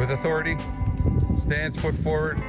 with authority, stands foot forward.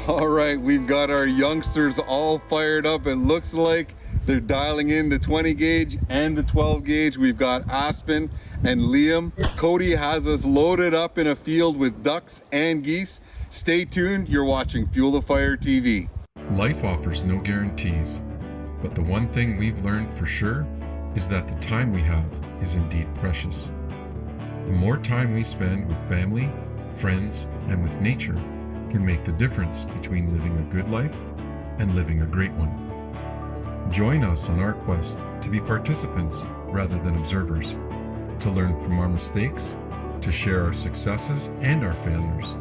All right, we've got our youngsters all fired up. It looks like they're dialing in the 20 gauge and the 12 gauge. We've got Aspen and Liam. Cody has us loaded up in a field with ducks and geese. Stay tuned, you're watching Fuel the Fire TV. Life offers no guarantees, but the one thing we've learned for sure is that the time we have is indeed precious. The more time we spend with family, friends, and with nature can make the difference between living a good life and living a great one. Join us on our quest to be participants rather than observers, to learn from our mistakes, to share our successes and our failures,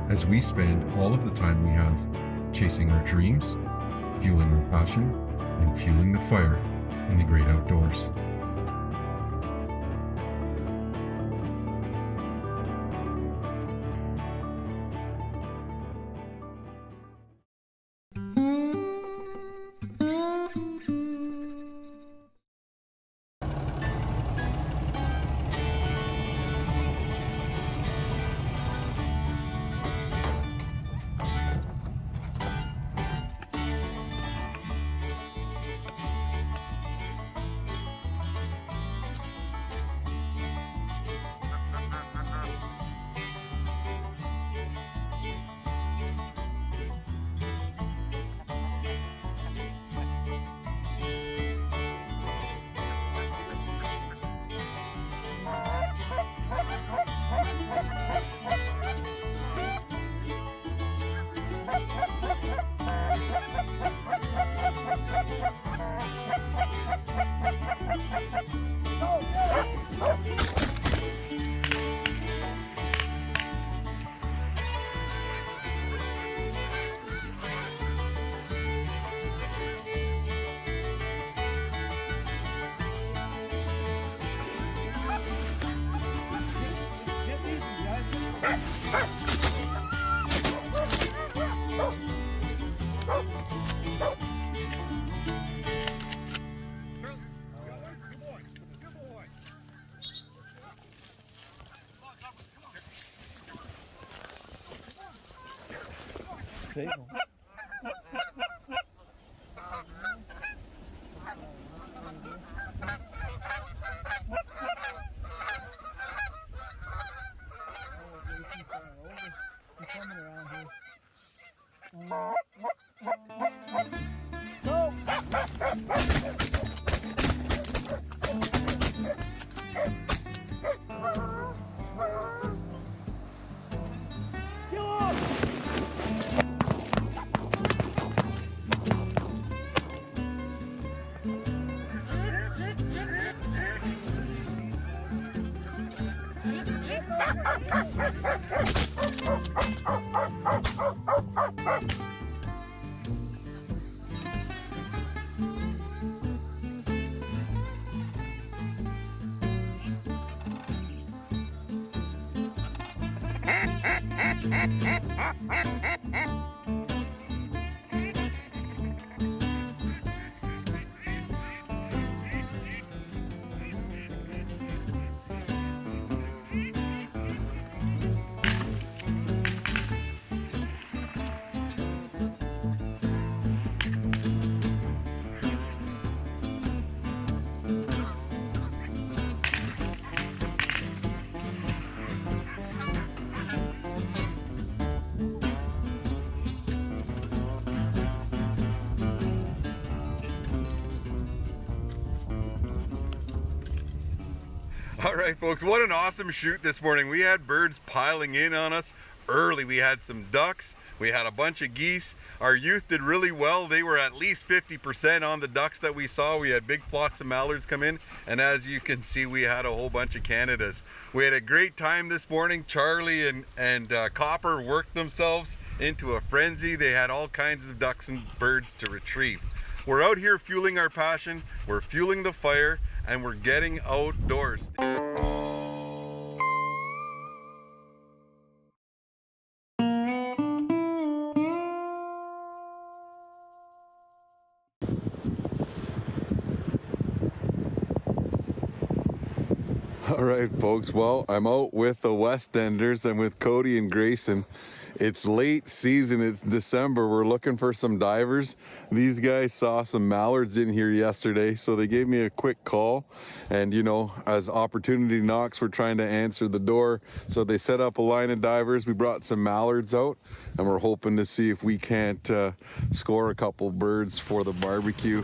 as we spend all of the time we have chasing our dreams, fueling our passion, and fueling the fire in the great outdoors. All right, folks, what an awesome shoot this morning. We had birds piling in on us early. We had some ducks, we had a bunch of geese. Our youth did really well. They were at least 50% on the ducks that we saw. We had big flocks of mallards come in, and as you can see, we had a whole bunch of Canadas. We had a great time this morning. Charlie and Copper worked themselves into a frenzy. They had all kinds of ducks and birds to retrieve. We're out here fueling our passion, we're fueling the fire, and we're getting outdoors. right, folks. Well, I'm out with the West Enders. I'm with Cody and Grayson. It's late season. It's December. We're looking for some divers. These guys saw some mallards in here yesterday, so they gave me a quick call. And, you know, as opportunity knocks, we're trying to answer the door. So they set up a line of divers. We brought some mallards out, and we're hoping to see if we can't score a couple birds for the barbecue.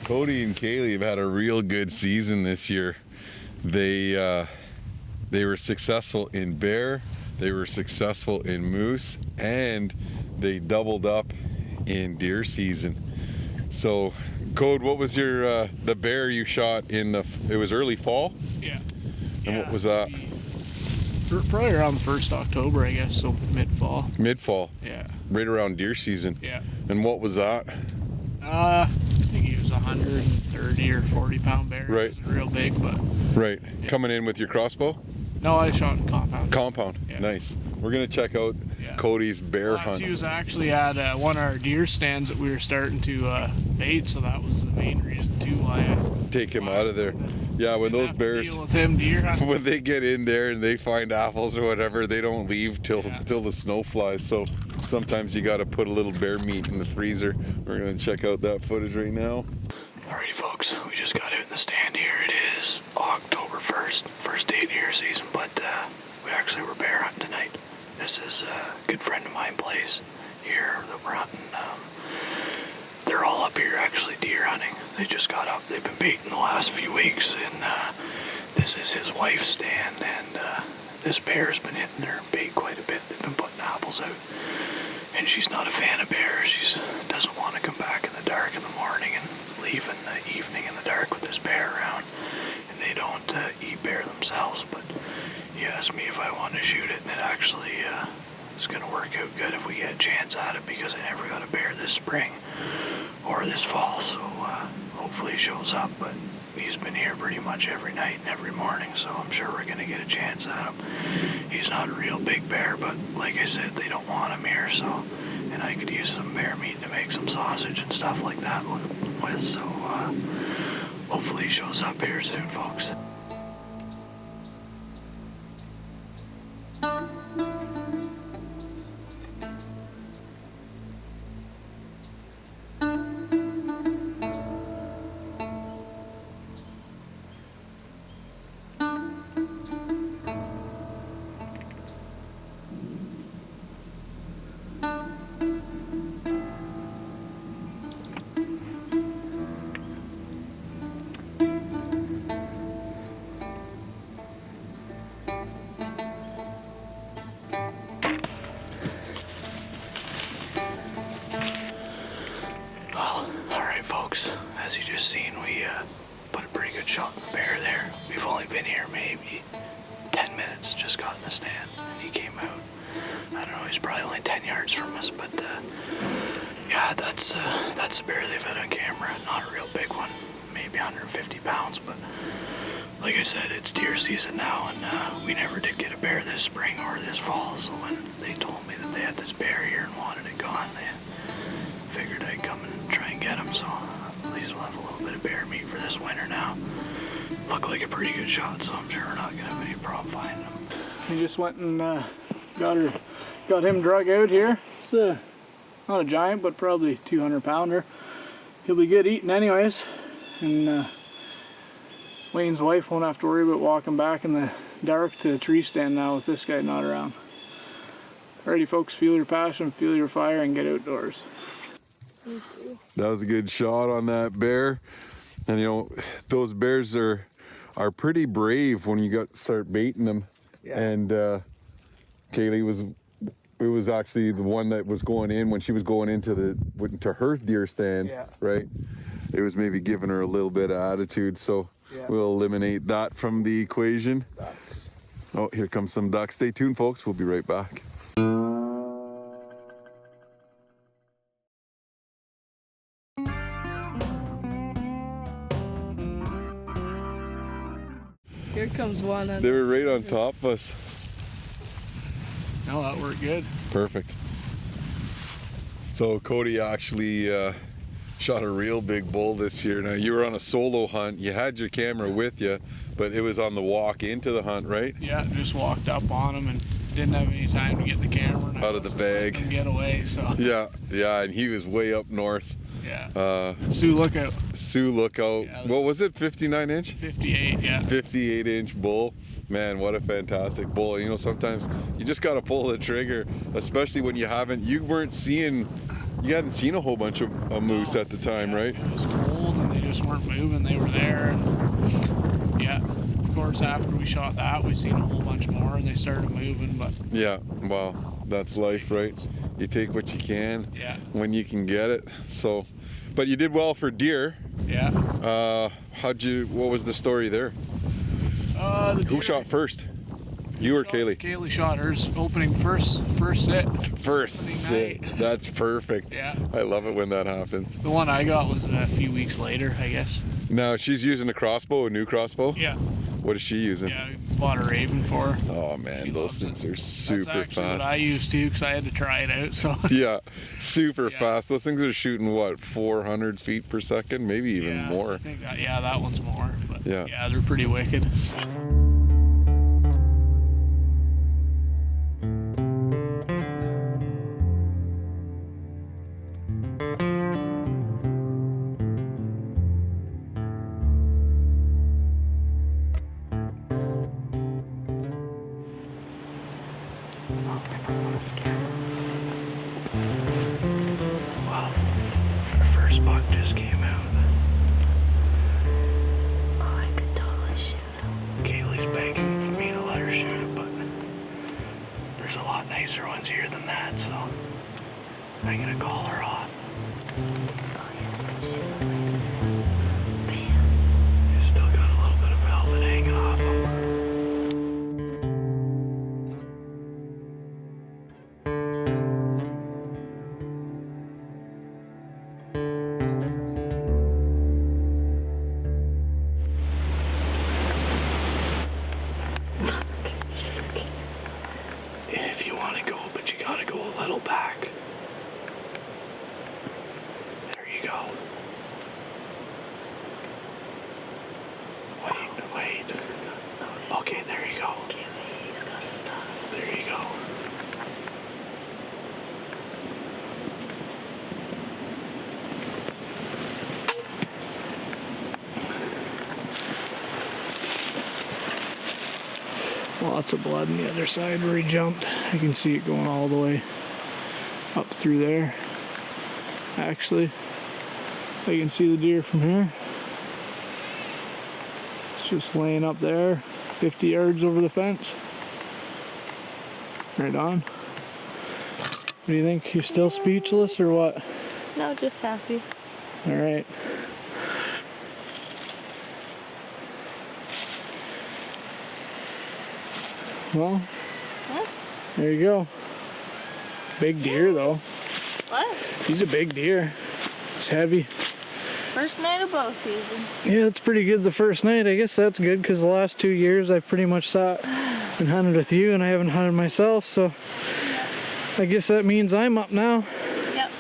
Cody and Kaylee have had a real good season this year. They were successful in bear, they were successful in moose, and they doubled up in deer season. So, Code, what was your the bear you shot in it was early fall? Yeah. And what was that? Probably around the 1st October, I guess, so mid-fall. Mid-fall? Yeah. Right around deer season? Yeah. And what was that? I think he was 130 or 40 pound bear. Right. He was real big, but... Right. Yeah. Coming in with your crossbow? No, I shot in compound. Compound. Yeah. Nice. We're going to check out Cody's bear hunt. He was actually at one of our deer stands that we were starting to bait, so that was the main reason, too, why I... Take him out of there. Yeah, when those bears... Deal with him deer hunting. When they get in there and they find apples or whatever, they don't leave till the snow flies. So sometimes you got to put a little bear meat in the freezer. We're going to check out that footage right now. Alrighty, folks, we just got out in the stand here. It is October 1st, first day of deer season, but we actually were bear hunting tonight. This is a good friend of mine place here that we're hunting. They're all up here actually deer hunting. They just got up. They've been baiting the last few weeks, and this is his wife's stand, and this bear's been hitting their bait quite a bit. They've been putting apples out, and she's not a fan of bears. She doesn't want to come back in the dark in the morning and leave in the evening in the dark with this bear around, and they don't eat bear themselves, but he asked me if I want to shoot it, and it actually is going to work out good if we get a chance at it, because I never got a bear this spring or this fall, so hopefully he shows up. But he's been here pretty much every night and every morning, so I'm sure we're going to get a chance at him. He's not a real big bear, but like I said, they don't want him here, so, and I could use some bear meat to make some sausage and stuff like that with, so hopefully he shows up here soon, folks. As you just seen, we put a pretty good shot in the bear there. We've only been here maybe 10 minutes, just got in the stand, and he came out. I don't know, he's probably only 10 yards from us, but yeah, that's a bear they've had on camera. Not a real big one, maybe 150 pounds, but like I said, it's deer season now, and we never did get a bear this spring or this fall, so when they told me that they had this bear here and wanted it gone, they figured I'd come and try and get him, so at least we'll have a little bit of bear meat for this winter now. Looked like a pretty good shot, so I'm sure we're not gonna have any problem finding him. We just went and got him drug out here. It's not a giant, but probably 200 pounder. He'll be good eating anyways, and Wayne's wife won't have to worry about walking back in the dark to a tree stand now with this guy not around. Alrighty, folks, feel your passion, feel your fire, and get outdoors. That was a good shot on that bear. And you know, those bears are pretty brave when you start baiting them. Yeah. And Kaylee was actually the one that was going in when she was going into her deer stand, right? It was maybe giving her a little bit of attitude, so we'll eliminate that from the equation. Ducks. Oh, here comes some ducks. Stay tuned, folks. We'll be right back. Here comes one. They were right on top of us. No, that worked good. Perfect. So Cody actually shot a real big bull this year. Now you were on a solo hunt. You had your camera with you, but it was on the walk into the hunt, right? Yeah, just walked up on him and didn't have any time to get the camera Out of the bag. And get away, so. Yeah, and he was way up north. Yeah. Sioux Lookout. Sioux Lookout. Yeah, what was it? 59 inch? 58, yeah. 58 inch bull. Man, what a fantastic bull. You know, sometimes you just got to pull the trigger, especially when you hadn't seen a whole bunch of moose at the time, right? It was cold and they just weren't moving. They were there. And yeah, of course, after we shot that, we seen a whole bunch more and they started moving. But yeah, well, that's life, right? You take what you can when you can get it. So, but you did well for deer. Yeah. What was the story there? Who shot first? You or Kaylee? Kaylee shot hers opening first sit. First sit. That's perfect. Yeah. I love it when that happens. The one I got was a few weeks later, I guess. Now she's using a new crossbow? Yeah. What is she using? Yeah, I bought a Raven for her. Oh man, those things are super That's actually fast. what I used too, because I had to try it out. So. Yeah, super fast. Those things are shooting what, 400 feet per second, maybe even more. I think that one's more. But yeah, they're pretty wicked. Wow, our first buck just came out. Oh, I could totally shoot him. Kaylee's begging for me to let her shoot it, but there's a lot nicer ones here than that, so I'm gonna call her off. Oh, yeah, I could shoot him. Bam. He's still got a little bit of velvet hanging off him. If you want to go, but you gotta go a little back. There you go. Wait. Okay, there you go. Okay, wait, he's gotta stop. There you go. Lots of blood on the other side where he jumped. I can see it going all the way up through there. Actually, I can see the deer from here. It's just laying up there, 50 yards over the fence. Right on. What do you think? You still speechless or what? No, just happy. All right. Well, there you go. Big deer though. What? He's a big deer. It's heavy. First night of bow season. Yeah, it's pretty good the first night. I guess that's good because the last 2 years I've pretty much sat and hunted with you and I haven't hunted myself, so I guess that means I'm up now. Yep.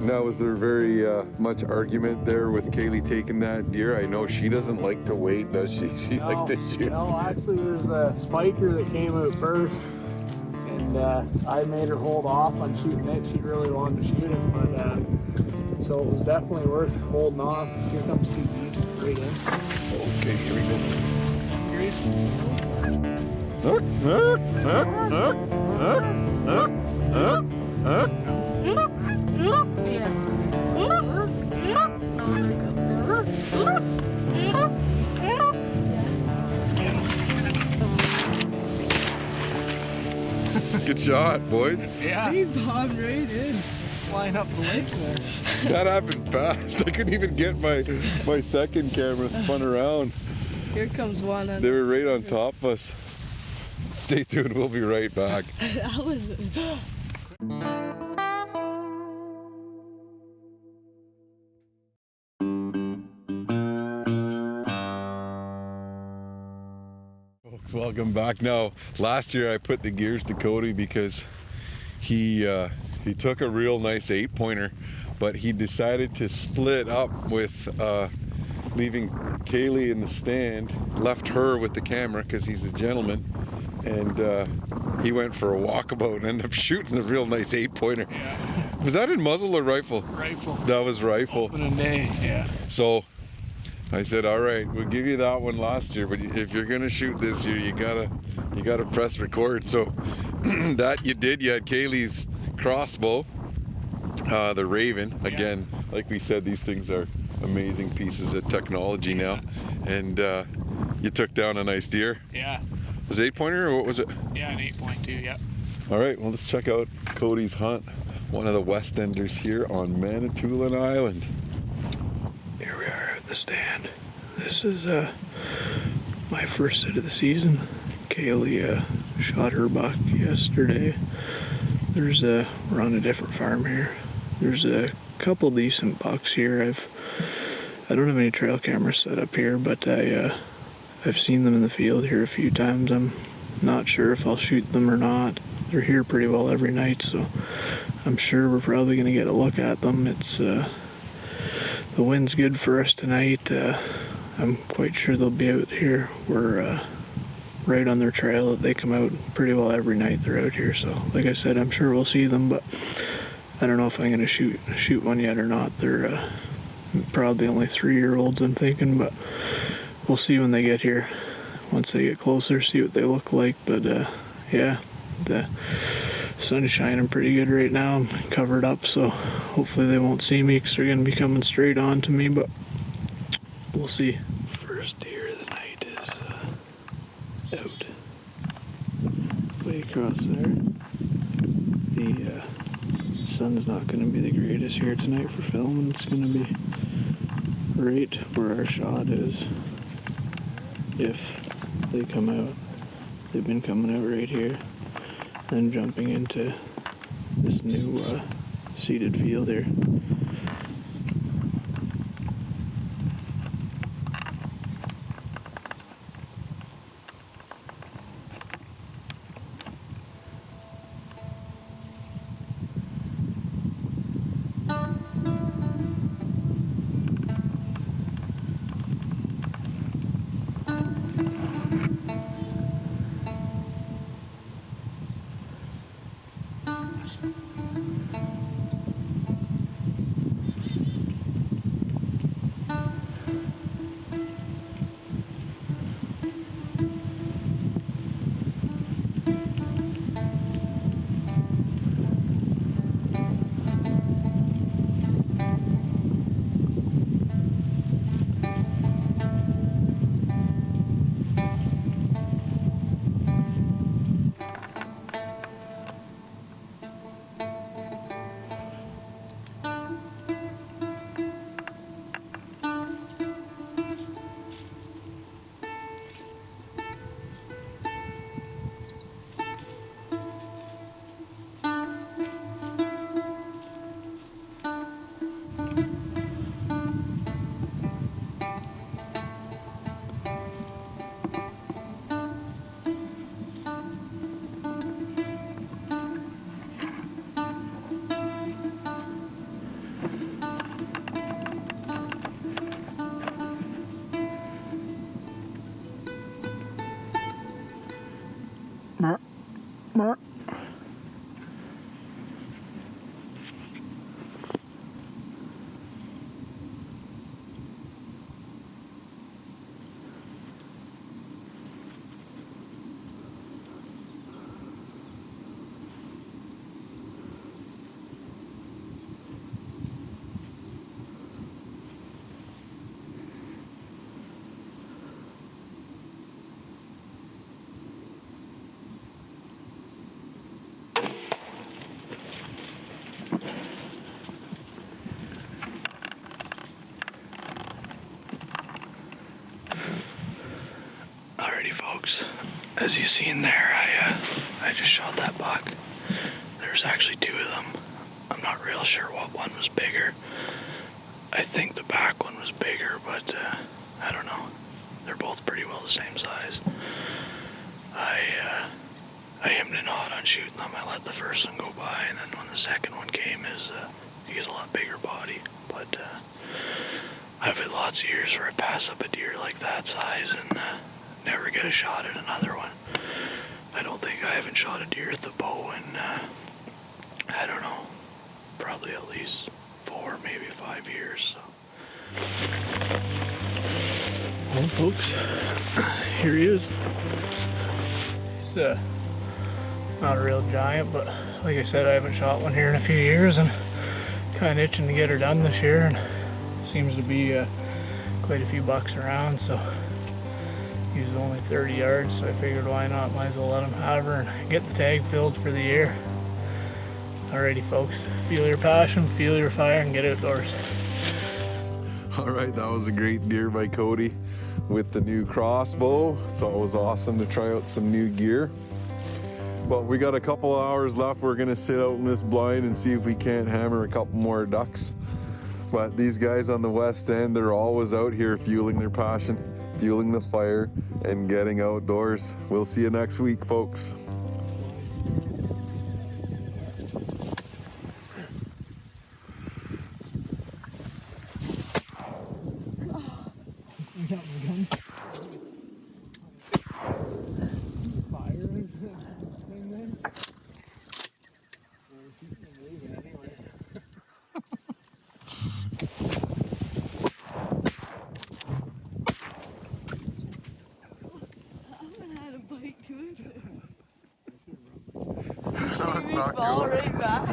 Now, was there very much argument there with Kaylee taking that deer? I know she doesn't like to wait, does she? She likes to shoot. No, actually there's a spiker that came out first and I made her hold off on shooting it. She really wanted to shoot it, but so it was definitely worth holding off. Here comes two geese right in. Okay, here we go. Grease. Good shot, boys. Yeah. He bombed right in. Flying up the lake there. That happened fast. I couldn't even get my second camera spun around. Here comes one. They were right on top of us. Stay tuned, we'll be right back. That was. Folks, welcome back. Now, last year I put the gears to Cody because he He took a real nice 8-pointer, but he decided to split up with leaving Kaylee in the stand, left her with the camera because he's a gentleman, and he went for a walkabout and ended up shooting a real nice 8-pointer. Yeah. Was that in muzzle or rifle? Rifle. That was rifle. Opening day, yeah. So I said, all right, we'll give you that one last year, but if you're gonna shoot this year, you gotta press record. So that you did. You had Kaylee's crossbow, the Raven. Again, like we said, these things are amazing pieces of technology now. And you took down a nice deer. Yeah. Was it 8-pointer or what was it? Yeah, an 8.2, yeah. All right, well, let's check out Cody's hunt. One of the West Enders here on Manitoulin Island. Here we are at the stand. This is my first sit of the season. Kaylee shot her buck yesterday. We're on a different farm here. There's a couple decent bucks here. I don't have any trail cameras set up here, but I've seen them in the field here a few times. I'm not sure if I'll shoot them or not. They're here pretty well every night, so I'm sure we're probably going to get a look at them. It's the wind's good for us tonight. I'm quite sure they'll be out here. We're right on their trail. They come out pretty well every night they're out here, so like I said, I'm sure we'll see them, but I don't know if I'm going to shoot one yet or not. They're probably only 3-year-olds, I'm thinking, but we'll see when they get here. Once they get closer, see what they look like. But yeah, the sun's shining pretty good right now. I'm covered up, so hopefully they won't see me because they're going to be coming straight on to me, but we'll see. First deer of the night is out. Way across there. The sun's not going to be the greatest here tonight for filming. It's going to be right where our shot is if they come out. They've been coming out right here and jumping into this new seeded field here. Alrighty folks, as you seen there, I just shot that buck. There's actually 2 of them. I'm not real sure what one was bigger. I think the back one was bigger, but I don't know. They're both pretty well the same size. I hemmed in hot on shooting them. I let the first one go by, and then when the second one came, he's a lot bigger body. But I've had lots of years where I pass up a deer like that size and never get a shot at another one. I don't think I haven't shot a deer with the bow in, I don't know, probably at least 4, maybe 5 years. So. Well, folks, here he is. He's not a real giant, but like I said, I haven't shot one here in a few years, and kind of itching to get her done this year. And seems to be quite a few bucks around, so he was only 30 yards, so I figured why not, might as well let him have her and get the tag filled for the year. Alrighty folks, feel your passion, feel your fire, and get outdoors. All right, that was a great deer by Cody with the new crossbow. It's always awesome to try out some new gear. But we got a couple of hours left. We're gonna sit out in this blind and see if we can't hammer a couple more ducks. But these guys on the west end, they're always out here fueling their passion, fueling the fire, and getting outdoors. We'll see you next week, folks. Fall right back.